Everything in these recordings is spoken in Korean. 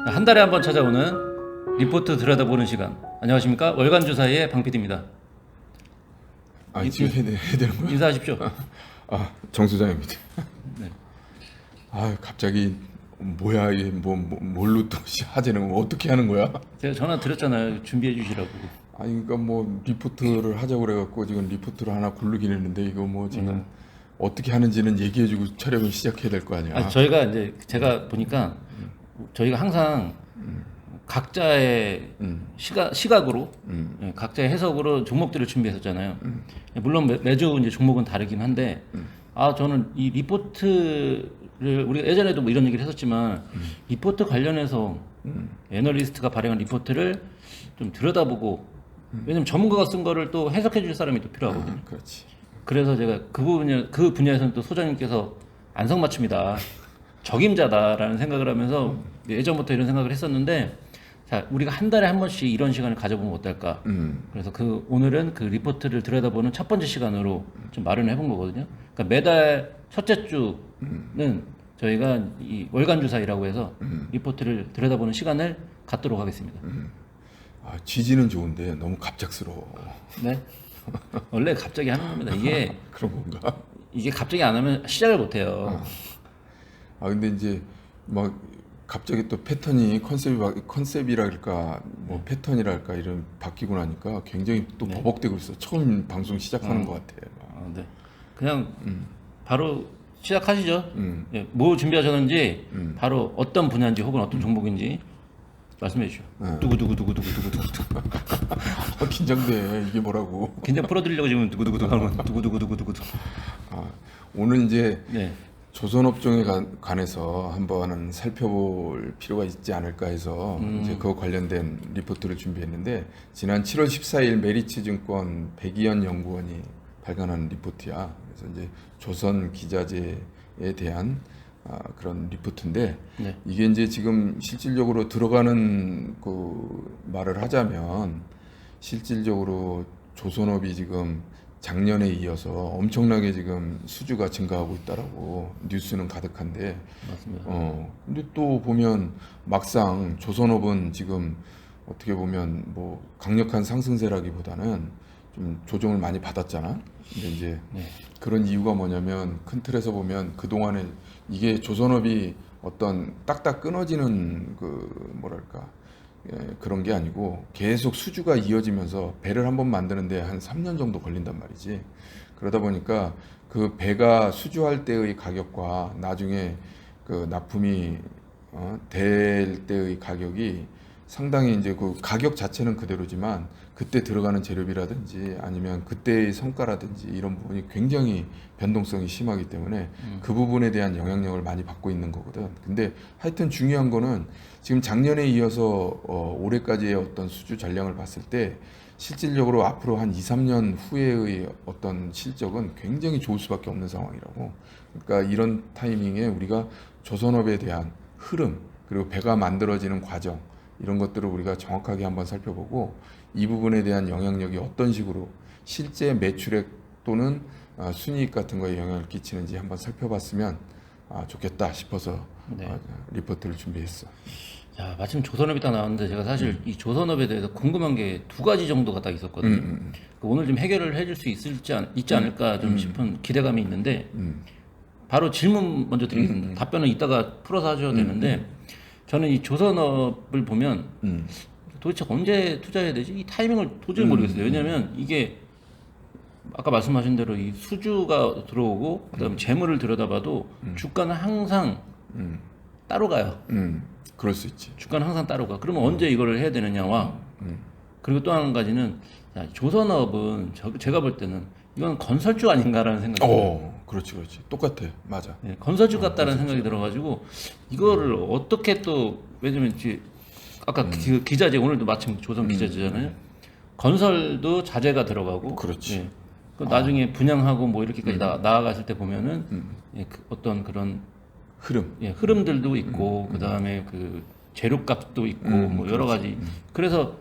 한 달에 한 번 찾아오는 리포트 들여다보는 시간. 안녕하십니까? 월간 주사의 방 PD입니다. 지금 해야 되는 거야? 인사하십시오. 정 소장입니다. 네. 갑자기 뭐야 이게 뭘로 또 하재는 거 어떻게 하는 거야? 제가 전화 드렸잖아요. 준비해 주시라고. 그러니까 뭐 리포트를 하자고 그래갖고 지금 리포트를 하나 고르긴 했는데 이거 뭐 지금 어떻게 하는지는 얘기해주고 촬영을 시작해야 될 거 아니야? 저희가 이제 제가 보니까 저희가 항상 각자의 시각으로 각자의 해석으로 종목들을 준비했었잖아요. 물론 매주 이제 종목은 다르긴 한데 저는 이 리포트를 우리가 예전에도 뭐 이런 얘기를 했었지만 리포트 관련해서 애널리스트가 발행한 리포트를 좀 들여다보고 왜냐면 전문가가 쓴 거를 또 해석해 줄 사람이 또 필요하거든요. 그렇지. 그래서 제가 그 분야에서는 또 소장님께서 안성맞춤이다, 적임자다라는 생각을 하면서 예전부터 이런 생각을 했었는데, 자, 우리가 한 달에 한 번씩 이런 시간을 가져보면 어떨까? 그래서 오늘은 그 리포트를 들여다보는 첫 번째 시간으로 좀 마련해 본 거거든요. 그러니까 매달 첫째 주는 저희가 이 월간 주사이라고 해서 리포트를 들여다보는 시간을 갖도록 하겠습니다. 취지는 좋은데 너무 갑작스러워. 네. 원래 갑자기 하는 겁니다. 이게 그런 건가? 이게 갑자기 안 하면 시작을 못 해요. 근데 이제 막 갑자기 또 패턴이 컨셉이랄까 뭐 패턴이랄까 이런 바뀌고 나니까 굉장히 또 버벅대고 있어. 처음 방송 시작하는 것 같아. 네. 그냥 바로 시작하시죠. 예, 뭐 준비하셨는지 바로 어떤 분야인지 혹은 어떤 종목인지 말씀해 주시오. 두구두구두구두구두구두구. 긴장돼. 이게 뭐라고? 긴장 풀어드리려고 지금 두구두구두구 하는 거. 두구두구두구두구. 오늘 이제 네. 조선업종에 관해서 한번 살펴볼 필요가 있지 않을까 해서 이제 그거 관련된 리포트를 준비했는데, 지난 7월 14일 메리츠증권 백이현 연구원이 발간한 리포트야. 그래서 이제 조선 기자재에 대한 그런 리포트인데, 네. 이게 이제 지금 실질적으로 들어가는 그 말을 하자면, 실질적으로 조선업이 지금 작년에 이어서 엄청나게 지금 수주가 증가하고 있다라고 뉴스는 가득한데, 맞습니다. 근데 또 보면 막상 조선업은 지금 어떻게 보면 뭐 강력한 상승세라기보다는 좀 조정을 많이 받았잖아. 근데 이제 그런 이유가 뭐냐면, 큰 틀에서 보면 그동안에 이게 조선업이 어떤 딱딱 끊어지는 그 뭐랄까 그런 게 아니고 계속 수주가 이어지면서 배를 한번 만드는데 한 3년 정도 걸린단 말이지. 그러다 보니까 그 배가 수주할 때의 가격과 나중에 그 납품이 될 때의 가격이 상당히 이제 그 가격 자체는 그대로지만 그때 들어가는 재료비라든지 아니면 그때의 성과라든지 이런 부분이 굉장히 변동성이 심하기 때문에 그 부분에 대한 영향력을 많이 받고 있는 거거든. 근데 하여튼 중요한 거는 지금 작년에 이어서 올해까지의 어떤 수주 전량을 봤을 때 실질적으로 앞으로 한 2, 3년 후에의 어떤 실적은 굉장히 좋을 수밖에 없는 상황이라고. 그러니까 이런 타이밍에 우리가 조선업에 대한 흐름, 그리고 배가 만들어지는 과정, 이런 것들을 우리가 정확하게 한번 살펴보고 이 부분에 대한 영향력이 어떤 식으로 실제 매출액 또는 순이익 같은 거에 영향을 끼치는지 한번 살펴봤으면 좋겠다 싶어서 리포트를 준비했어. 자, 마침 조선업이 딱 나왔는데 제가 사실 이 조선업에 대해서 궁금한 게 두 가지 정도가 딱 있었거든요. 오늘 좀 해결을 해줄 수 있지 않을까 좀 싶은 기대감이 있는데, 바로 질문 먼저 드리겠습니다. 답변은 이따가 풀어서 하셔도 되는데, 저는 이 조선업을 보면 도대체 언제 투자해야 되지? 이 타이밍을 도저히 모르겠어요. 왜냐하면 이게 아까 말씀하신 대로 이 수주가 들어오고 그다음에 재물을 들여다봐도 주가는 항상 따로 가요. 그럴 수 있지. 주가는 항상 따로 가. 그러면 언제 이거를 해야 되느냐와 그리고 또 한 가지는 조선업은 제가 볼 때는 이건 건설주 아닌가라는 생각이 들어요. 그렇지. 똑같아. 맞아. 네, 건설주 같다는 생각이 들어가지고 이거를 어떻게 또, 왜냐면 아까 그 기자재, 오늘도 마침 조선 기자재잖아요. 건설도 자재가 들어가고, 그렇지. 나중에 분양하고 뭐 이렇게까지 나아갔을 때 보면은 어떤 그런 흐름. 흐름들도 있고 그 다음에 그 재료값도 있고 뭐 여러 가지. 그래서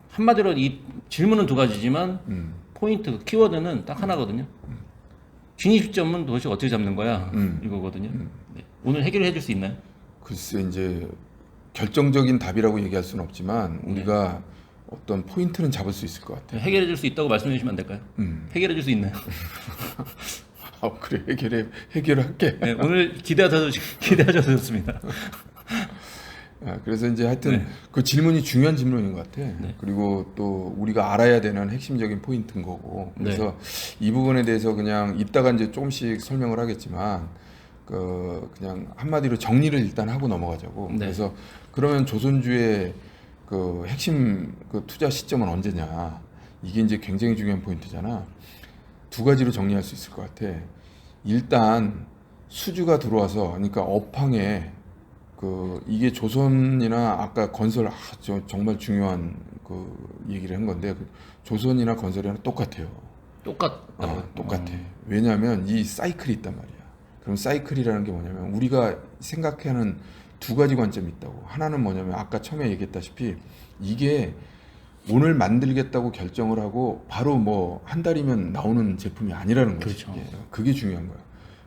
한마디로 이 질문은 두 가지지만 포인트, 키워드는 딱 하나거든요. 진입점은 도대체 어떻게 잡는 거야? 이거거든요. 네. 오늘 해결해 줄 수 있나요? 글쎄 이제 결정적인 답이라고 얘기할 수는 없지만 우리가 어떤 포인트는 잡을 수 있을 것 같아요. 해결해 줄 수 있다고 말씀해 주시면 안 될까요? 해결해 줄 수 있나요? 아, 그래 해결할게. 네, 오늘 기대하셔서 좋습니다. 그래서 이제 하여튼 그 질문이 중요한 질문인 것 같아. 그리고 또 우리가 알아야 되는 핵심적인 포인트인 거고. 그래서 이 부분에 대해서 그냥 이따가 이제 조금씩 설명을 하겠지만 그냥 한마디로 정리를 일단 하고 넘어가자고. 그래서 그러면 조선주의 그 핵심 그 투자 시점은 언제냐? 이게 이제 굉장히 중요한 포인트잖아. 두 가지로 정리할 수 있을 것 같아. 일단 수주가 들어와서 그러니까 업황에 이게 조선이나 아까 건설 정말 중요한 그 얘기를 한 건데 조선이나 건설이랑 똑같아요. 똑같아. 왜냐하면 이 사이클이 있단 말이야. 그럼 사이클이라는 게 뭐냐면 우리가 생각하는 두 가지 관점이 있다고. 하나는 뭐냐면 아까 처음에 얘기했다시피 이게 오늘 만들겠다고 결정을 하고 바로 뭐 한 달이면 나오는 제품이 아니라는 거죠. 그렇죠. 그게 중요한 거야.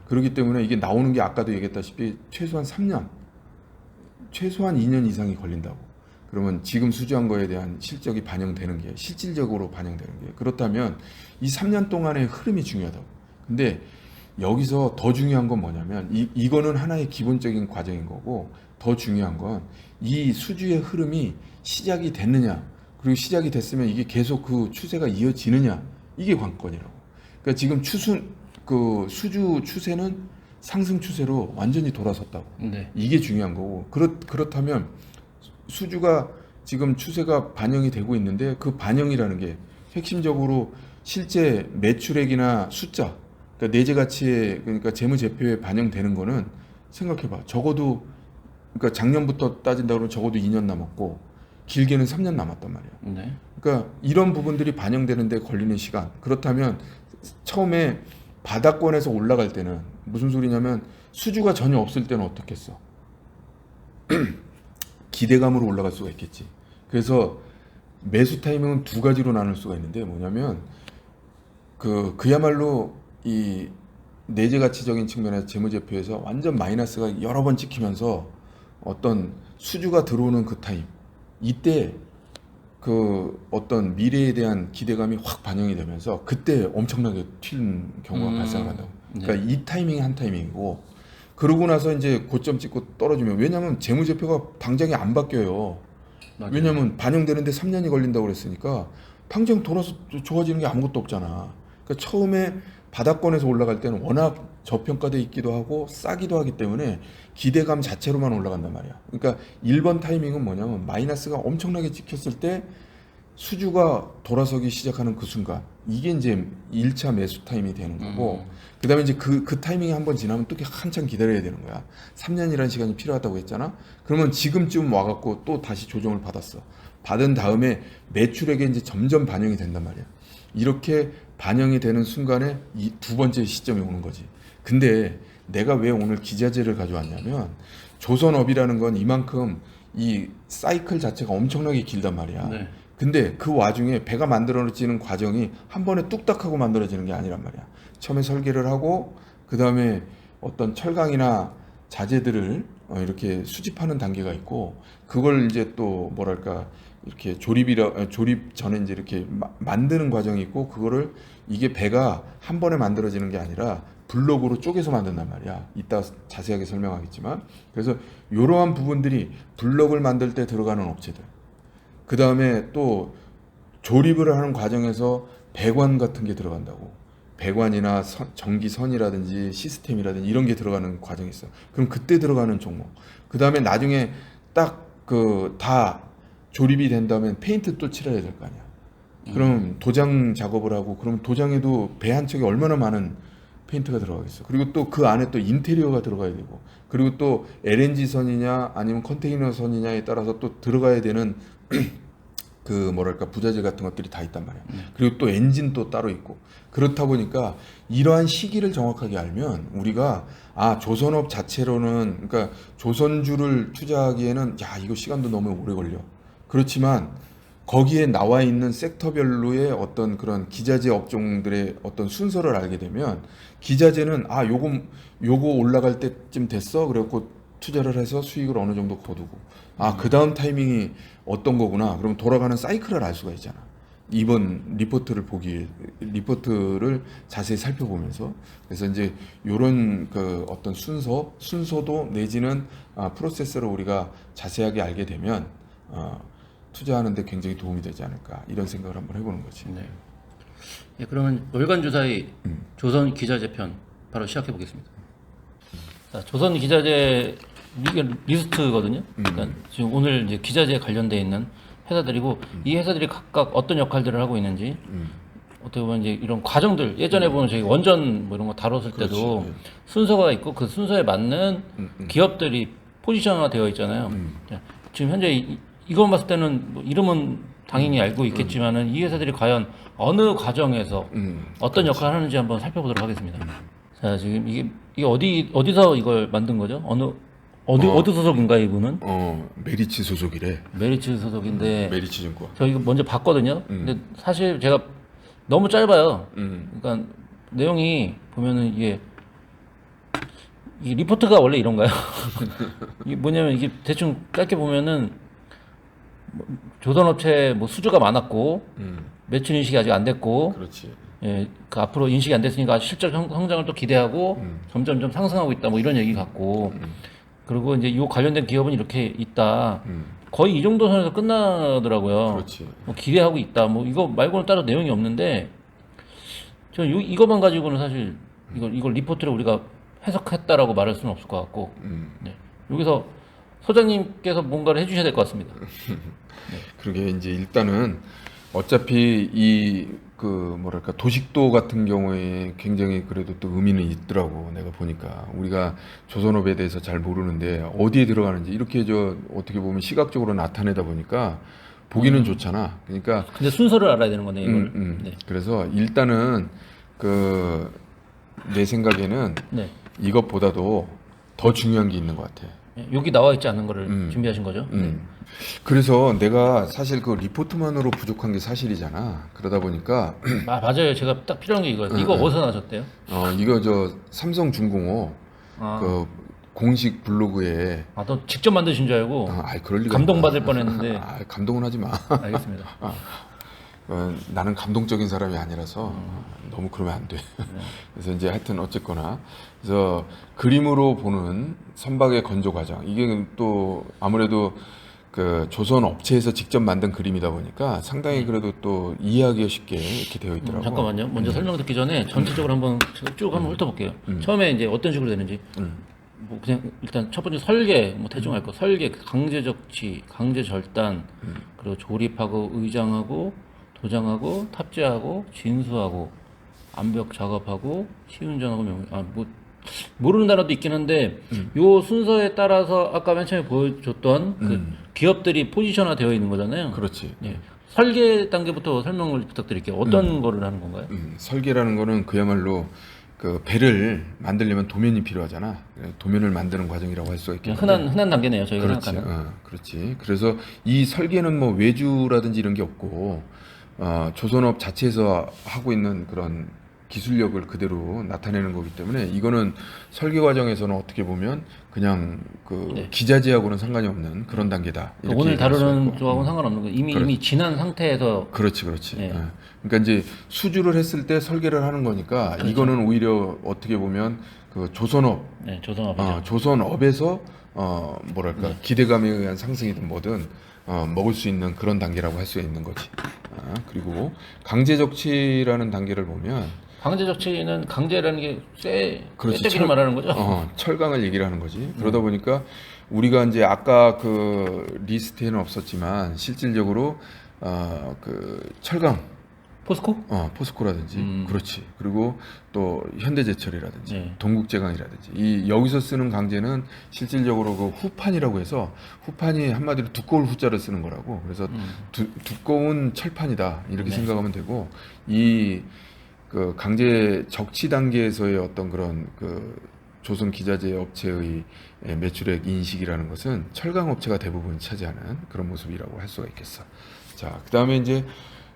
그렇기 때문에 이게 나오는 게 아까도 얘기했다시피 최소한 3년, 최소한 2년 이상이 걸린다고. 그러면 지금 수주한 거에 대한 실적이 반영되는 게 실질적으로 반영되는 게 그렇다면 이 3년 동안의 흐름이 중요하다고. 근데 여기서 더 중요한 건 뭐냐면 이거는 하나의 기본적인 과정인 거고 더 중요한 건 이 수주의 흐름이 시작이 됐느냐 그리고 시작이 됐으면 이게 계속 그 추세가 이어지느냐 이게 관건이라고. 그러니까 지금 수주 추세는 상승 추세로 완전히 돌아섰다고. 이게 중요한 거고 그렇다면 수주가 지금 추세가 반영이 되고 있는데 그 반영이라는 게 핵심적으로 실제 매출액이나 숫자 그러니까 내재 가치에 그러니까 재무제표에 반영되는 거는 생각해봐. 적어도 그러니까 작년부터 따진다 그러면 적어도 2년 남았고 길게는 3년 남았단 말이야. 그러니까 이런 부분들이 반영되는 데 걸리는 시간. 그렇다면 처음에 바닥권에서 올라갈 때는 무슨 소리냐면 수주가 전혀 없을 때는 어떻겠어? 기대감으로 올라갈 수가 있겠지. 그래서 매수 타이밍은 두 가지로 나눌 수가 있는데 뭐냐면 그야말로 이 내재 가치적인 측면에서 재무제표에서 완전 마이너스가 여러 번 찍히면서 어떤 수주가 들어오는 그 타임 이때 그 어떤 미래에 대한 기대감이 확 반영이 되면서 그때 엄청나게 튀는 경우가 발생을 한다고. 그러니까 이 타이밍이 한 타이밍이고 그러고 나서 이제 고점 찍고 떨어지면 왜냐하면 재무제표가 당장에 안 바뀌어요. 왜냐하면 반영되는데 3년이 걸린다고 그랬으니까 당장 돌아서 좋아지는 게 아무것도 없잖아. 그러니까 처음에 바닥권에서 올라갈 때는 워낙 저평가돼 있기도 하고 싸기도 하기 때문에 기대감 자체로만 올라간단 말이야. 그러니까 1번 타이밍은 뭐냐면 마이너스가 엄청나게 찍혔을 때 수주가 돌아서기 시작하는 그 순간 이게 이제 1차 매수 타임이 되는 거고 그 다음에 이제 그 타이밍이 한번 지나면 또 한참 기다려야 되는 거야. 3년이라는 시간이 필요하다고 했잖아. 그러면 지금쯤 와갖고 또 다시 조정을 받았어. 받은 다음에 매출액에 이제 점점 반영이 된단 말이야. 이렇게 반영이 되는 순간에 이 두 번째 시점이 오는 거지. 근데 내가 왜 오늘 기자재를 가져왔냐면 조선업이라는 건 이만큼 이 사이클 자체가 엄청나게 길단 말이야. 근데 그 와중에 배가 만들어지는 과정이 한 번에 뚝딱하고 만들어지는 게 아니란 말이야. 처음에 설계를 하고 그 다음에 어떤 철강이나 자재들을 이렇게 수집하는 단계가 있고 그걸 이제 또 뭐랄까 이렇게 조립 전에 이제 이렇게 만드는 과정이 있고 그거를 이게 배가 한 번에 만들어지는 게 아니라 블록으로 쪼개서 만든단 말이야. 이따 자세하게 설명하겠지만 그래서 이러한 부분들이 블록을 만들 때 들어가는 업체들 그 다음에 또 조립을 하는 과정에서 배관 같은 게 들어간다고. 배관이나 전기선이라든지 시스템이라든지 이런 게 들어가는 과정이 있어. 그럼 그때 들어가는 종목. 그 다음에 나중에 딱 다 조립이 된 다음에 페인트 또 칠해야 될 거 아니야. 그럼 도장 작업을 하고 그럼 도장에도 배 한 척에 얼마나 많은 페인트가 들어가겠어. 그리고 또 그 안에 또 인테리어가 들어가야 되고 그리고 또 LNG 선이냐 아니면 컨테이너 선이냐에 따라서 또 들어가야 되는 그 뭐랄까 부자재 같은 것들이 다 있단 말이야. 그리고 또 엔진도 따로 있고 그렇다 보니까 이러한 시기를 정확하게 알면 우리가 조선업 자체로는 그러니까 조선주를 투자하기에는 이거 시간도 너무 오래 걸려. 그렇지만 거기에 나와 있는 섹터별로의 어떤 그런 기자재 업종들의 어떤 순서를 알게 되면 기자재는 요거 올라갈 때쯤 됐어. 그래갖고 투자를 해서 수익을 어느 정도 거두고 그 다음 타이밍이 어떤 거구나. 그럼 돌아가는 사이클을 알 수가 있잖아. 이번 리포트를 자세히 살펴보면서 그래서 이제 요런 그 어떤 순서도 내지는 프로세스를 우리가 자세하게 알게 되면 투자하는데 굉장히 도움이 되지 않을까 이런 생각을 한번 해보는 거지. 네. 예, 그러면 월간 주사의 조선 기자재 편 바로 시작해 보겠습니다. 자, 조선 기자재 이게 리스트거든요. 그러니까 지금 오늘 이제 기자재에 관련돼 있는 회사들이고 이 회사들이 각각 어떤 역할들을 하고 있는지 어떻게 보면 이제 이런 과정들 예전에 보면 저희 원전 뭐 이런 거 다뤘을 때도 그렇지. 순서가 있고 그 순서에 맞는 기업들이 포지션화 되어 있잖아요. 자, 지금 현재 이것만 봤을 때는 뭐 이름은 당연히 알고 있겠지만은 이 회사들이 과연 어느 과정에서 어떤 역할을 하는지 한번 살펴보도록 하겠습니다. 자, 지금 이게 어디서 이걸 만든 거죠? 어디 소속인가요, 이분은? 메리츠 소속이래. 메리츠 소속인데 메리츠 증권. 저 이거 먼저 봤거든요. 근데 사실 제가 너무 짧아요. 그러니까 내용이 보면은 이게 리포트가 원래 이런가요? 이게 뭐냐면 이게 대충 짧게 보면은 조선업체 뭐 수주가 많았고 매출 인식이 아직 안 됐고 그렇지. 예, 그 앞으로 인식이 안 됐으니까 실적 성장을 또 기대하고 점점 상승하고 있다 뭐 이런 얘기 같고 그리고 이제 이 관련된 기업은 이렇게 있다. 거의 이 정도 선에서 끝나더라고요. 그렇지. 뭐 기대하고 있다. 뭐 이거 말고는 따로 내용이 없는데 저는 이거만 가지고는 사실 이걸 리포트를 우리가 해석했다라고 말할 수는 없을 것 같고 네. 여기서 소장님께서 뭔가를 해주셔야 될 것 같습니다. 그러게 이제 일단은 어차피 이 뭐랄까 도식도 같은 경우에 굉장히 그래도 또 의미는 있더라고. 내가 보니까 우리가 조선업에 대해서 잘 모르는데 어디에 들어가는지 이렇게 어떻게 보면 시각적으로 나타내다 보니까 보기는 좋잖아. 그러니까 근데 순서를 알아야 되는 거네 이걸. 네. 그래서 일단은 내 생각에는 네. 이것보다도 더 중요한 게 있는 것 같아. 여기 나와 있지 않은 거를 준비하신 거죠? 그래서 내가 사실 그 리포트만으로 부족한 게 사실이잖아. 그러다 보니까 맞아요. 제가 딱 필요한 게 이거예요. 이거 어디서 나셨대요? 이거 삼성중공업 그 공식 블로그에 또 직접 만드신 줄 알고 그럴 리가 감동받을 뻔했는데 감동은 하지 마. 알겠습니다. 나는 감동적인 사람이 아니라서 너무 그러면 안 돼. 그래서 이제 하여튼 어쨌거나 그래서 그림으로 보는 선박의 건조 과정 이게 또 아무래도 그 조선 업체에서 직접 만든 그림이다 보니까 상당히 그래도 또 이해하기가 쉽게 이렇게 되어 있더라고요. 잠깐만요. 먼저 설명 듣기 전에 전체적으로 한번 쭉 한번 훑어볼게요. 처음에 이제 어떤 식으로 되는지. 뭐 그냥 일단 첫 번째 설계 뭐 대충 할 거. 설계, 강제 적치, 강제 절단, 그리고 조립하고 의장하고 도장하고 탑재하고 진수하고 암벽 작업하고 시운전하고 뭐 모르는 단어도 있긴 한데 요 순서에 따라서 아까 맨 처음에 보여줬던 그 기업들이 포지션화 되어 있는 거잖아요. 그렇지. 예. 설계 단계부터 설명을 부탁드릴게요. 어떤 거를 하는 건가요? 설계라는 거는 그야말로 그 배를 만들려면 도면이 필요하잖아. 도면을 만드는 과정이라고 할 수가 있겠죠. 흔한 단계네요. 저희가 그렇지. 생각하는. 그렇지. 그래서 이 설계는 뭐 외주라든지 이런 게 없고 조선업 자체에서 하고 있는 그런 기술력을 그대로 나타내는 거기 때문에 이거는 설계 과정에서는 어떻게 보면 그냥 기자재하고는 상관이 없는 그런 단계다. 이렇게 오늘 얘기할 수가 다루는 있고. 쪽하고는 상관없는 거. 이미 지난 상태에서. 그렇지. 네. 그러니까 이제 수주를 했을 때 설계를 하는 거니까 그렇죠. 이거는 오히려 어떻게 보면 그 조선업, 네, 조선업이죠. 조선업에서 뭐랄까 기대감에 의한 상승이든 뭐든 먹을 수 있는 그런 단계라고 할 수 있는 거지. 그리고 강제 적치라는 단계를 보면 강제 적치는 강제라는 게 그렇지. 쇠때기를 말하는 거죠? 철강을 얘기를 하는 거지. 그러다 보니까 우리가 이제 아까 그 리스트에는 없었지만 실질적으로 그 철강, 포스코? 포스코라든지, 그렇지. 그리고 또 현대제철이라든지, 네. 동국제강이라든지, 여기서 쓰는 강제는 실질적으로 그 후판이라고 해서 후판이 한마디로 두꺼울 후자를 쓰는 거라고. 그래서 두꺼운 철판이다 이렇게 생각하면 되고 그 강제 적치 단계에서의 어떤 그런 그 조선 기자재 업체의 매출액 인식이라는 것은 철강 업체가 대부분 차지하는 그런 모습이라고 할 수가 있겠어. 자, 그다음에 이제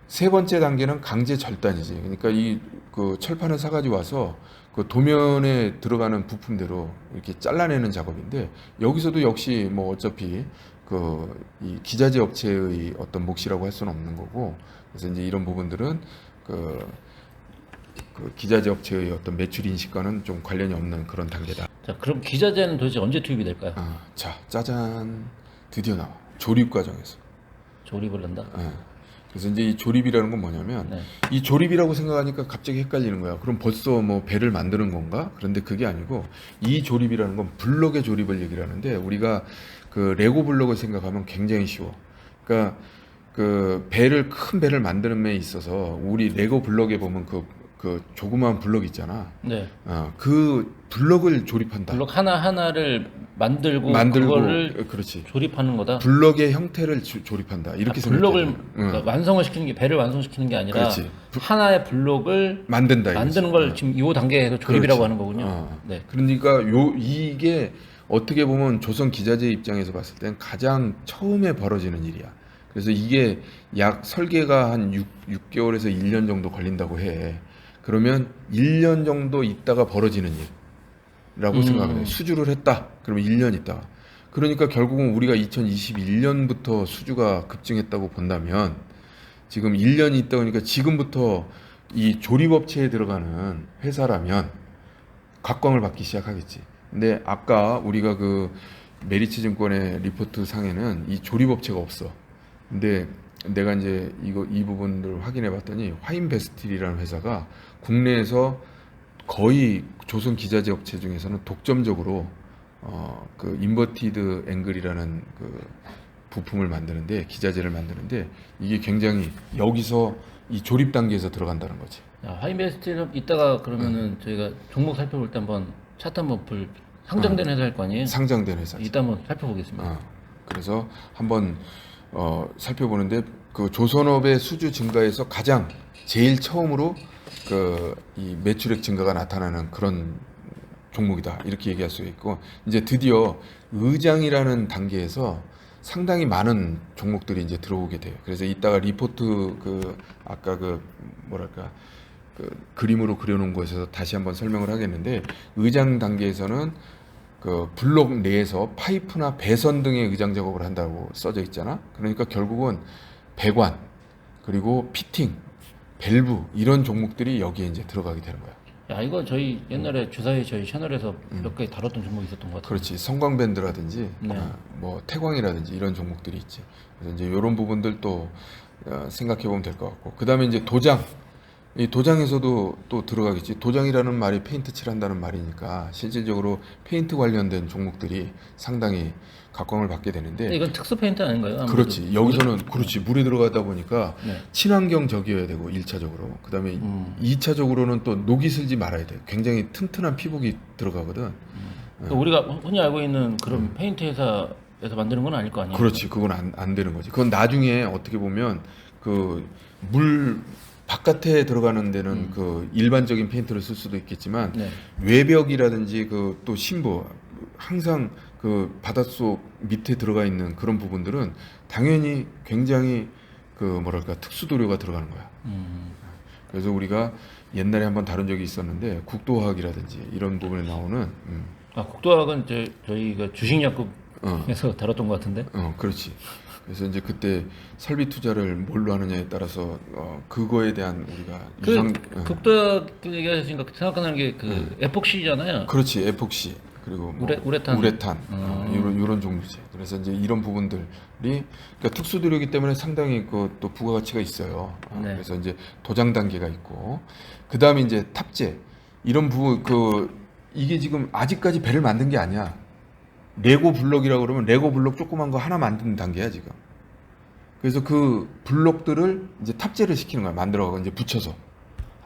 세 번째 단계는 강제 절단이지. 그러니까 이 그 철판을 사가지고 와서 그 도면에 들어가는 부품대로 이렇게 잘라내는 작업인데 여기서도 역시 뭐 어차피 그 이 기자재 업체의 어떤 몫이라고 할 수는 없는 거고 그래서 이제 이런 부분들은 그 기자재 업체의 어떤 매출 인식과는 좀 관련이 없는 그런 단계다. 자, 그럼 기자재는 도대체 언제 투입이 될까요? 자, 짜잔, 드디어 나와. 조립 과정에서. 조립을 한다. 그래서 이제 이 조립이라는 건 뭐냐면 네. 이 조립이라고 생각하니까 갑자기 헷갈리는 거야. 그럼 벌써 뭐 배를 만드는 건가? 그런데 그게 아니고 이 조립이라는 건 블록의 조립을 얘기를 하는데 우리가 그 레고 블록을 생각하면 굉장히 쉬워. 그러니까 그 배를 큰 배를 만드는 데 있어서 우리 레고 블록에 보면 그 조그마한 블록 있잖아. 네. 그 블록을 조립한다. 블록 하나하나를 만들고 그거를 그렇지. 조립하는 거다. 블록의 형태를 조립한다. 이렇게 블록을 생각해. 그러니까 완성을 시키는 게 배를 완성시키는 게 아니라 그렇지. 하나의 블록을 만든다. 만드는 걸 지금 이 단계에서 조립이라고 그렇지. 하는 거군요. 네. 그러니까 이게 어떻게 보면 조선 기자재 입장에서 봤을 땐 가장 처음에 벌어지는 일이야. 그래서 이게 약 설계가 한 6개월에서 1년 정도 걸린다고 해. 그러면 1년 정도 있다가 벌어지는 일이라고 생각을 해. 수주를 했다. 그러면 1년 있다가. 그러니까 결국은 우리가 2021년부터 수주가 급증했다고 본다면 지금 1년이 있다 보니까 지금부터 이 조립업체에 들어가는 회사라면 각광을 받기 시작하겠지. 근데 아까 우리가 그 메리츠 증권의 리포트 상에는 이 조립업체가 없어. 근데 내가 이제 이 부분을 확인해 봤더니 화인베스틸이라는 회사가 국내에서 거의 조선 기자재 업체 중에서는 독점적으로 그 인버티드 앵글이라는 그 부품을 만드는데 기자재를 만드는데 이게 굉장히 여기서 이 조립 단계에서 들어간다는 거지. 화인베스트는 이따가 그러면은 저희가 종목 살펴볼 때 한번 차트 한번 볼 상장된 회사일 거 아니에요? 상장된 회사. 이따 한번 살펴보겠습니다. 그래서 한번 살펴보는데 그 조선업의 수주 증가에서 가장 제일 처음으로 그 이 매출액 증가가 나타나는 그런 종목이다 이렇게 얘기할 수 있고 이제 드디어 의장이라는 단계에서 상당히 많은 종목들이 이제 들어오게 돼요. 그래서 이따가 리포트 그 아까 그 뭐랄까 그 그림으로 그려놓은 곳에서 다시 한번 설명을 하겠는데 의장 단계에서는 그 블록 내에서 파이프나 배선 등의 의장 작업을 한다고 써져 있잖아. 그러니까 결국은 배관 그리고 피팅, 밸브 이런 종목들이 여기에 이제 들어가게 되는 거야. 야, 이거 저희 옛날에 주사위 저희 채널에서 몇 개 다뤘던 종목이 있었던 것 같아요. 그렇지. 성광밴드라든지 네. 뭐 태광이라든지 이런 종목들이 있지. 그래서 이제 이런 부분들도 생각해 보면 될 것 같고. 그다음에 이제 도장. 이 도장에서도 또 들어가겠지. 도장이라는 말이 페인트 칠한다는 말이니까 실질적으로 페인트 관련된 종목들이 상당히 각광을 받게 되는데 이건 특수 페인트 아닌가요? 아무래도. 그렇지. 여기서는 그렇지. 물에 들어가다 보니까 네. 친환경적이어야 되고 1차적으로. 그다음에 2차적으로는 또 녹이 슬지 말아야 돼. 굉장히 튼튼한 피복이 들어가거든. 그러니까 우리가 흔히 알고 있는 그런 페인트 회사에서 만드는 건 아닐 거 아니에요? 그렇지. 그건 안 되는 거지. 그건 나중에 어떻게 보면 그 물 바깥에 들어가는 데는 그 일반적인 페인트를 쓸 수도 있겠지만 네. 외벽이라든지 그 또 심부 항상 그 바닷속 밑에 들어가 있는 그런 부분들은 당연히 굉장히 그 뭐랄까 특수 도료가 들어가는 거야. 그래서 우리가 옛날에 한번 다룬 적이 있었는데 국도화학이라든지 이런 부분에 나오는 국도학은 저희가 주식약국에서 다뤘던 것 같은데. 그렇지. 그래서 이제 그때 설비 투자를 뭘로 하느냐에 따라서 그거에 대한 우리가 국도학 얘기하셨으니까 생각나는 게 그 에폭시잖아요. 그렇지. 에폭시 그리고 뭐 우레탄 이런 종류지. 그래서 이제 이런 부분들이 그러니까 특수 도료이기 때문에 상당히 그 또 부가가치가 있어요. 네. 그래서 이제 도장 단계가 있고 그 다음에 이제 탑재 이런 부분 이게 지금 아직까지 배를 만든 게 아니야. 레고 블록이라고 그러면 레고 블록 조그만 거 하나 만드는 단계야 지금. 그래서 그 블록들을 이제 탑재를 시키는 거야. 만들어가고 이제 붙여서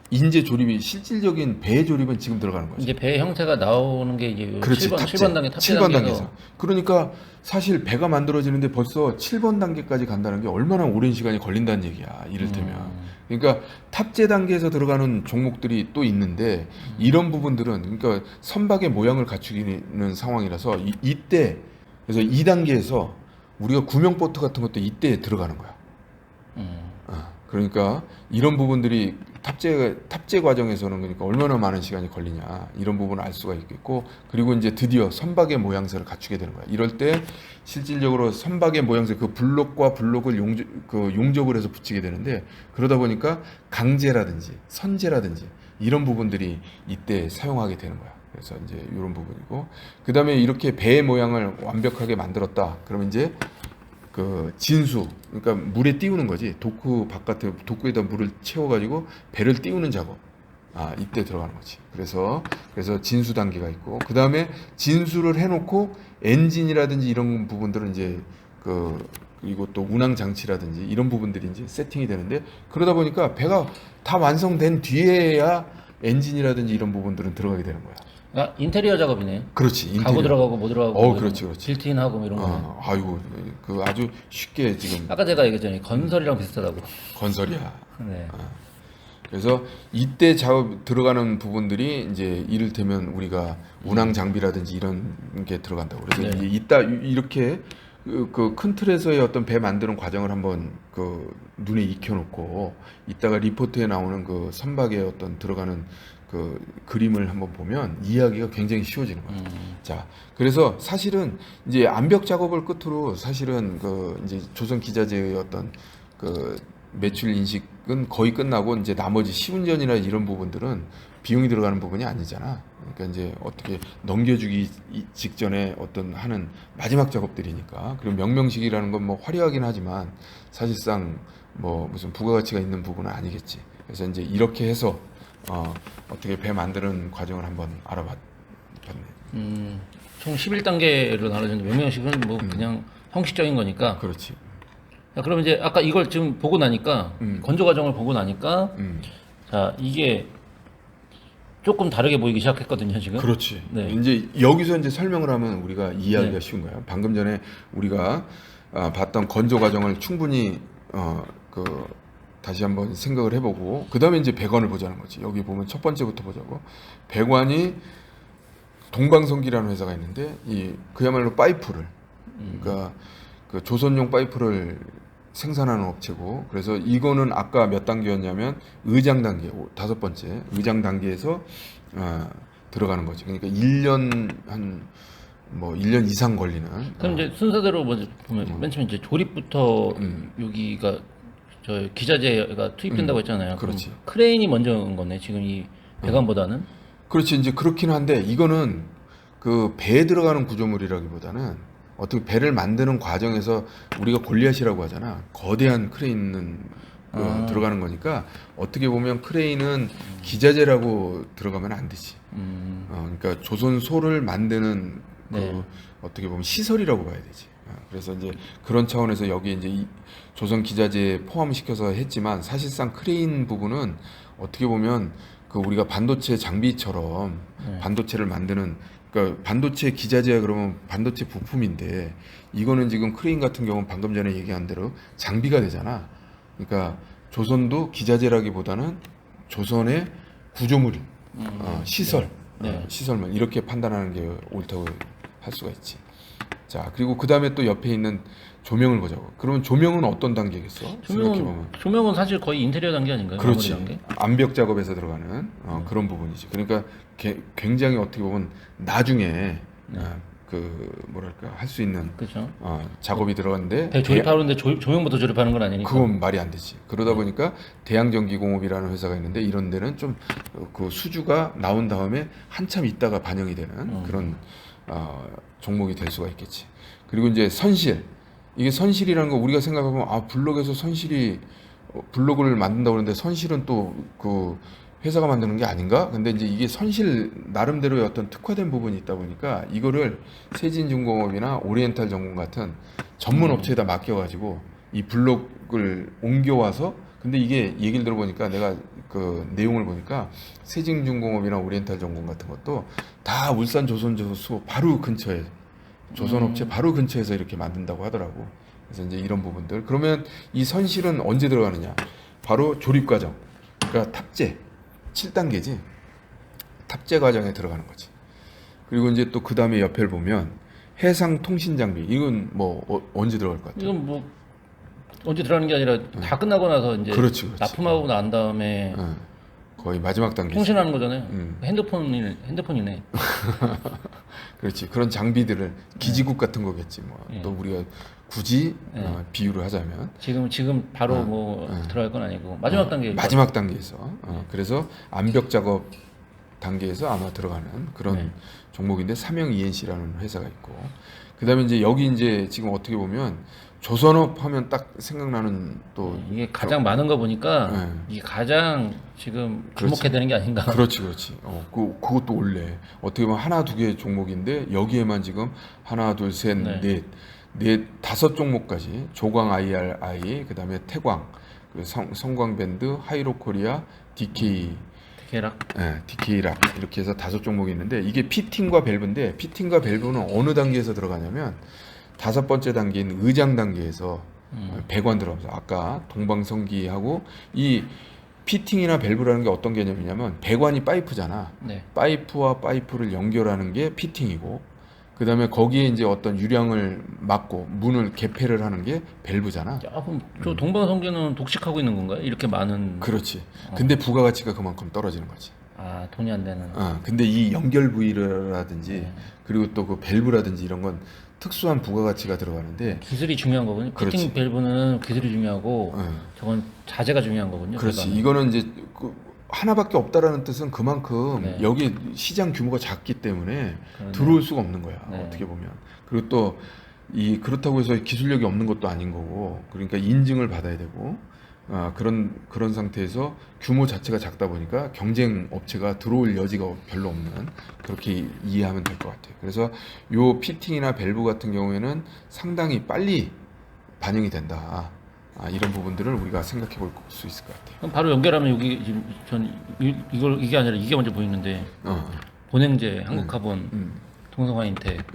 인재 조립이 실질적인 배 조립은 지금 들어가는 거죠. 이제 배 형태가 나오는 게 이제 그렇지, 7번 단계 탑재 7번 단계에서. 단계에서. 그러니까 사실 배가 만들어지는데 벌써 7번 단계까지 간다는 게 얼마나 오랜 시간이 걸린다는 얘기야. 이를테면. 그러니까 탑재 단계에서 들어가는 종목들이 또 있는데 이런 부분들은 그러니까 선박의 모양을 갖추기는 상황이라서 이때 그래서 2단계에서 우리가 구명 보트 같은 것도 이때 들어가는 거야. 그러니까 이런 부분들이 탑재 과정에서는 그러니까 얼마나 많은 시간이 걸리냐 이런 부분을 알 수가 있겠고, 그리고 이제 드디어 선박의 모양새를 갖추게 되는 거야. 이럴 때 실질적으로 선박의 모양새, 그 블록과 블록을 용접을 해서 붙이게 되는데, 그러다 보니까 강재라든지 선재라든지 이런 부분들이 이때 사용하게 되는 거야. 그래서 이제 이런 부분이고, 그 다음에 이렇게 배의 모양을 완벽하게 만들었다. 그러면 이제 그 진수, 그러니까 물에 띄우는 거지. 도크 바깥에, 도크에다 물을 채워가지고 배를 띄우는 작업. 이때 들어가는 거지. 그래서 진수 단계가 있고, 그 다음에 진수를 해놓고 엔진이라든지 이런 부분들은 이제 그리고 또 운항 장치라든지 이런 부분들이 이제 세팅이 되는데, 그러다 보니까 배가 다 완성된 뒤에야 엔진이라든지 이런 부분들은 들어가게 되는 거야. 인테리어 작업이네요. 그렇지. 인테리어. 가구 들어가고 뭐 들어가고. 그렇지. 빌트인하고 뭐 이런 거. 아이고, 그 아주 쉽게 지금. 아까 제가 얘기했잖아요. 건설이랑 비슷하다고. 건설이야. 네. 그래서 이때 작업 들어가는 부분들이 이제 이를테면 우리가 운항 장비라든지 이런 게 들어간다고. 그래서 네. 이제 이따 이렇게 그 큰 틀에서의 어떤 배 만드는 과정을 한번 그 눈에 익혀놓고, 이따가 리포트에 나오는 그 선박의 어떤 들어가는 그 그림을 한번 보면 이해하기가 굉장히 쉬워지는 거예요. 자, 그래서 사실은 이제 암벽 작업을 끝으로 사실은 그 이제 조선 기자재의 어떤 그 매출 인식은 거의 끝나고, 이제 나머지 시운전이나 이런 부분들은 비용이 들어가는 부분이 아니잖아. 그러니까 이제 어떻게 넘겨주기 직전에 어떤 하는 마지막 작업들이니까. 그리고 명명식이라는 건 뭐 화려하긴 하지만 사실상 뭐 무슨 부가가치가 있는 부분은 아니겠지. 그래서 이제 이렇게 해서 어떻게 배 만드는 과정을 한번 알아봤네. 총 11단계로 나눠졌는데 명명식은 뭐 그냥 형식적인 거니까. 그렇지. 자, 그럼 이제 아까 이걸 지금 보고 나니까 건조 과정을 보고 나니까 자, 이게 조금 다르게 보이기 시작했거든요, 지금. 그렇지. 네. 이제 여기서 이제 설명을 하면 우리가 이해하기가 네. 쉬운 거야. 방금 전에 우리가 봤던 건조 과정을 충분히 다시 한번 생각을 해보고, 그 다음에 이제 배관을 보자는 거지. 여기 보면 첫 번째부터 보자고. 배관이 동방성기라는 회사가 있는데, 그야말로 파이프를, 그러니까 그 조선용 파이프를 생산하는 업체고, 그래서 이거는 아까 몇 단계였냐면 의장 단계, 5번째 의장 단계에서 들어가는 거지. 그러니까 1년 1년 이상 걸리는. 그럼 이제 순서대로 먼저 보면 맨 처음에 이제 조립부터 여기가 저 기자재가 투입된다고 했잖아요. 그렇지. 크레인이 먼저 온 거네. 지금 이 배관보다는. 그렇지. 이제 그렇긴 한데, 이거는 그 배에 들어가는 구조물이라기보다는 어떻게 배를 만드는 과정에서 우리가 골리앗이라고 하잖아. 거대한 크레인은 들어가는 거니까, 어떻게 보면 크레인은 기자재라고 들어가면 안 되지. 그러니까 조선소를 만드는 네. 어떻게 보면 시설이라고 봐야 되지. 그래서 이제 그런 차원에서 여기 이제 이 조선 기자재에 포함시켜서 했지만, 사실상 크레인 부분은 어떻게 보면 그 우리가 반도체 장비처럼 반도체를 만드는, 그러니까 반도체 기자재야 그러면 반도체 부품인데, 이거는 지금 크레인 같은 경우는 방금 전에 얘기한 대로 장비가 되잖아. 그러니까 조선도 기자재라기보다는 조선의 구조물, 시설, 시설만 이렇게 판단하는 게 옳다고 할 수가 있지. 자, 그리고 그 다음에 또 옆에 있는 조명을 보자고. 그러면 조명은 어떤 단계겠어? 생각해보면. 조명은 사실 거의 인테리어 단계 아닌가요? 그렇지. 마무리 단계? 암벽 작업에서 들어가는 그런 부분이지. 그러니까 굉장히 어떻게 보면 나중에 뭐랄까 할 수 있는 그렇죠. 작업이 들어갔는데, 배 조립하는데 조명부터 조립하는 건 아니니까. 그건 말이 안 되지. 그러다 보니까 대양전기공업이라는 회사가 있는데, 이런 데는 좀 그 수주가 나온 다음에 한참 있다가 반영이 되는 그런 종목이 될 수가 있겠지. 그리고 이제 선실. 이게 선실이라는 거 우리가 생각하면 블록에서 선실이 블록을 만든다고 그러는데, 선실은 또 그 회사가 만드는 게 아닌가? 근데 이제 이게 선실 나름대로의 어떤 특화된 부분이 있다 보니까, 이거를 세진중공업이나 오리엔탈 전공 같은 전문 업체에다 맡겨가지고 이 블록을 옮겨와서, 근데 이게 얘기를 들어보니까, 내가 그 내용을 보니까 세진중공업이나 오리엔탈 전공 같은 것도 다 울산 조선저수 바로 근처에, 조선업체 바로 근처에서 이렇게 만든다고 하더라고. 그래서 이제 이런 부분들. 그러면 이 선실은 언제 들어가느냐? 바로 조립 과정. 그러니까 탑재 7단계지. 탑재 과정에 들어가는 거지. 그리고 이제 또 그 다음에 옆에를 보면 해상 통신 장비. 이건 뭐 언제 들어갈 것 같아? 이건 뭐 언제 들어가는 게 아니라 다 끝나고 나서 이제 그렇지. 납품하고 난 다음에 거의 마지막 단계. 통신하는 거잖아요. 핸드폰이네. 그렇지. 그런 장비들을 기지국 같은 거겠지 뭐. 예. 또 우리가 굳이 비유를 하자면 지금 바로 들어갈 건 아니고 마지막 단계. 마지막 단계에서 그래서 암벽 작업 단계에서 아마 들어가는 그런 종목인데 삼형 ENC라는 회사가 있고 그다음에 이제 여기 이제 지금 어떻게 보면 조선업 하면 딱 생각나는 또 이게 가장 많은 거 보니까 이게 가장 지금 주목해야 되는 게 아닌가. 그렇지. 그것도 원래 어떻게 보면 하나 두 개 종목인데 여기에만 지금 하나 둘 셋 넷 다섯 종목까지 조광 IRI 그다음에 태광 성광밴드 하이로코리아 DK락 이렇게 해서 다섯 종목이 있는데 이게 피팅과 밸브인데 피팅과 밸브는 어느 단계에서 들어가냐면 다섯 번째 단계인 의장 단계에서 배관 들어가면서 아까 동방성기하고 이 피팅이나 밸브라는 게 어떤 개념이냐면 배관이 파이프잖아. 파이프와 파이프를 연결하는 게 피팅이고 그 다음에 거기에 이제 어떤 유량을 막고 문을 개폐를 하는 게 밸브잖아. 그럼 저 동방성기는 독식하고 있는 건가요? 이렇게 많은. 그렇지. 근데 부가가치가 그만큼 떨어지는 거지. 돈이 안 되는. 근데 이 연결 부위라든지 그리고 또 그 밸브라든지 이런 건 특수한 부가가치가 들어가는데 기술이 중요한 거군요. 피팅 밸브는 기술이 중요하고 저건 자재가 중요한 거군요. 그렇지. 배관은. 이거는 이제 하나밖에 없다라는 뜻은 그만큼 여기 시장 규모가 작기 때문에 들어올 수가 없는 거야. 어떻게 보면. 그리고 또 그렇다고 해서 기술력이 없는 것도 아닌 거고 그러니까 인증을 받아야 되고 그런 상태에서 규모 자체가 작다 보니까 경쟁 업체가 들어올 여지가 별로 없는 그렇게 이해하면 될 것 같아요. 그래서 요 피팅이나 밸브 같은 경우에는 상당히 빨리 반영이 된다. 이런 부분들을 우리가 생각해 볼 수 있을 것 같아요. 그럼 바로 연결하면 여기 지금 전 이게 아니라 이게 먼저 보이는데 본행제, 한국카본, 동성화인텍.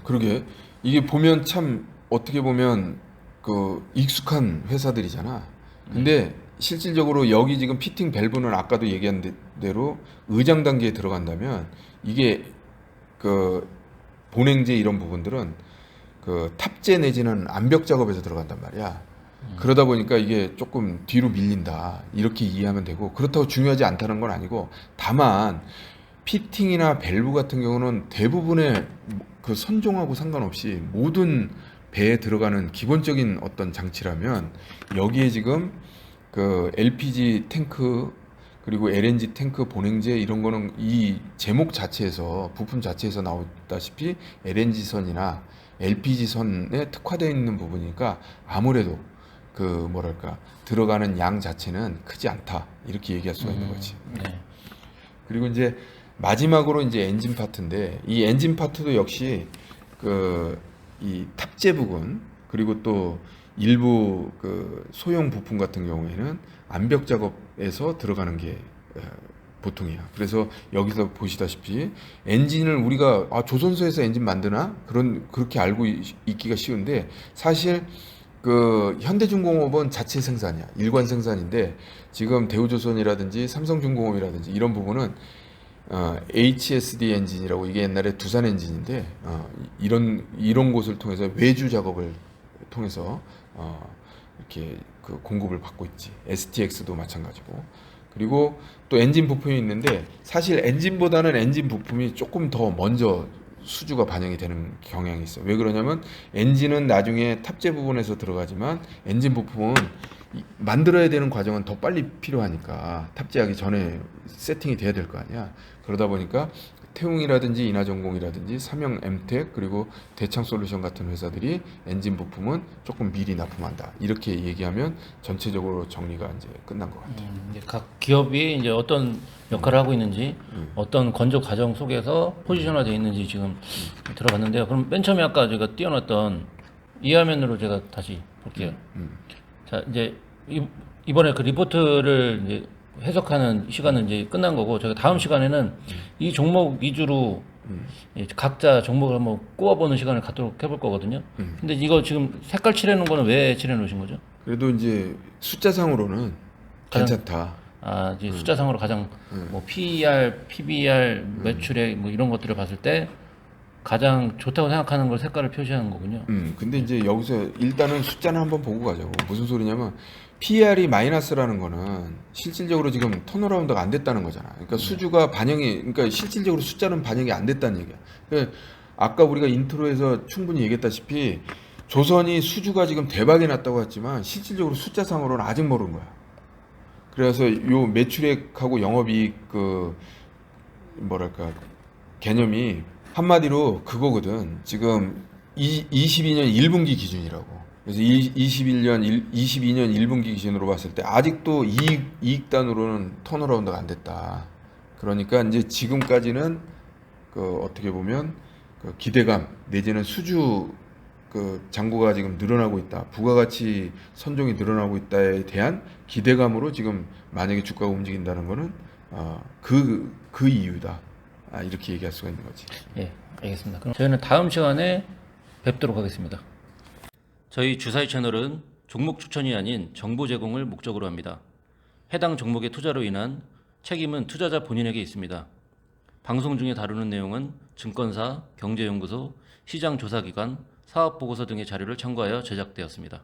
그러게 이게 보면 참 어떻게 보면 그 익숙한 회사들이잖아. 근데 실질적으로 여기 지금 피팅 밸브는 아까도 얘기한 대로 의장 단계에 들어간다면 이게 그 본행제 이런 부분들은 그 탑재 내지는 암벽 작업에서 들어간단 말이야. 그러다 보니까 이게 조금 뒤로 밀린다 이렇게 이해하면 되고 그렇다고 중요하지 않다는 건 아니고 다만 피팅이나 밸브 같은 경우는 대부분의 그 선종하고 상관없이 모든 배에 들어가는 기본적인 어떤 장치라면 여기에 지금 그 LPG 탱크 그리고 LNG 탱크 본행제 이런 거는 이 제목 자체에서 부품 자체에서 나오다시피 LNG 선이나 LPG 선에 특화되어 있는 부분이니까 아무래도 그 뭐랄까 들어가는 양 자체는 크지 않다 이렇게 얘기할 수가 있는 거지. 그리고 이제 마지막으로 이제 엔진 파트인데 이 엔진 파트도 역시 그 이 탑재 부분 그리고 또 일부 그 소형 부품 같은 경우에는 암벽 작업에서 들어가는 게 보통이야. 그래서 여기서 보시다시피 엔진을 우리가 조선소에서 엔진 만드나 그렇게 알고 있기가 쉬운데 사실 그 현대중공업은 자체 생산이야. 일관 생산인데 지금 대우조선이라든지 삼성중공업이라든지 이런 부분은 HSD 엔진이라고 이게 옛날에 두산 엔진인데 이런 곳을 통해서 외주 작업을 통해서 이렇게 그 공급을 받고 있지. STX도 마찬가지고. 그리고 또 엔진 부품이 있는데 사실 엔진보다는 엔진 부품이 조금 더 먼저 수주가 반영이 되는 경향이 있어요. 왜 그러냐면 엔진은 나중에 탑재 부분에서 들어가지만 엔진 부품은 만들어야 되는 과정은 더 빨리 필요하니까 탑재하기 전에 세팅이 돼야 될 거 아니야. 그러다 보니까 태웅이라든지 인하전공이라든지 삼형 엠텍 그리고 대창솔루션 같은 회사들이 엔진 부품은 조금 미리 납품한다 이렇게 얘기하면 전체적으로 정리가 이제 끝난 것 같아요. 이제 각 기업이 이제 어떤 역할을 하고 있는지 어떤 건조 과정 속에서 포지션화되어 있는지 지금 들어갔는데요. 그럼 맨 처음에 아까 제가 띄워놨던 이 화면으로 제가 다시 볼게요. 자 이제 이번에 그 리포트를 이제 해석하는 시간은 이제 끝난 거고 저희가 다음 시간에는 이 종목 위주로 각자 종목을 한번 꼽아보는 시간을 갖도록 해볼 거거든요. 근데 이거 지금 색깔 칠해 놓은 거는 왜 칠해 놓으신 거죠? 그래도 이제 숫자상으로는 괜찮다. 이제 숫자상으로 가장 뭐 PER, PBR, 매출액 뭐 이런 것들을 봤을 때 가장 좋다고 생각하는 걸 색깔을 표시하는 거군요. 근데 이제 여기서 일단은 숫자는 한번 보고 가자고. 무슨 소리냐면 PER이 마이너스라는 거는 실질적으로 지금 턴어라운드가 안 됐다는 거잖아. 그러니까 수주가 반영이, 그러니까 실질적으로 숫자는 반영이 안 됐다는 얘기야. 그러니까 아까 우리가 인트로에서 충분히 얘기했다시피 조선이 수주가 지금 대박이 났다고 했지만 실질적으로 숫자상으로는 아직 모르는 거야. 그래서 요 매출액하고 영업이익 그 뭐랄까 개념이 한마디로 그거거든. 지금 22년 1분기 기준이라고. 그래서 22년 1분기 기준으로 봤을 때 아직도 이익단으로는 턴어라운드가 안 됐다. 그러니까 이제 지금까지는 그 어떻게 보면 그 기대감 내지는 수주 그 잔고가 지금 늘어나고 있다. 부가가치 선종이 늘어나고 있다에 대한 기대감으로 지금 만약에 주가가 움직인다는 거는 그 이유다. 이렇게 얘기할 수가 있는 거지. 예, 알겠습니다. 그럼 저희는 다음 시간에 뵙도록 하겠습니다. 저희 주사위 채널은 종목 추천이 아닌 정보 제공을 목적으로 합니다. 해당 종목의 투자로 인한 책임은 투자자 본인에게 있습니다. 방송 중에 다루는 내용은 증권사, 경제연구소, 시장조사기관, 사업보고서 등의 자료를 참고하여 제작되었습니다.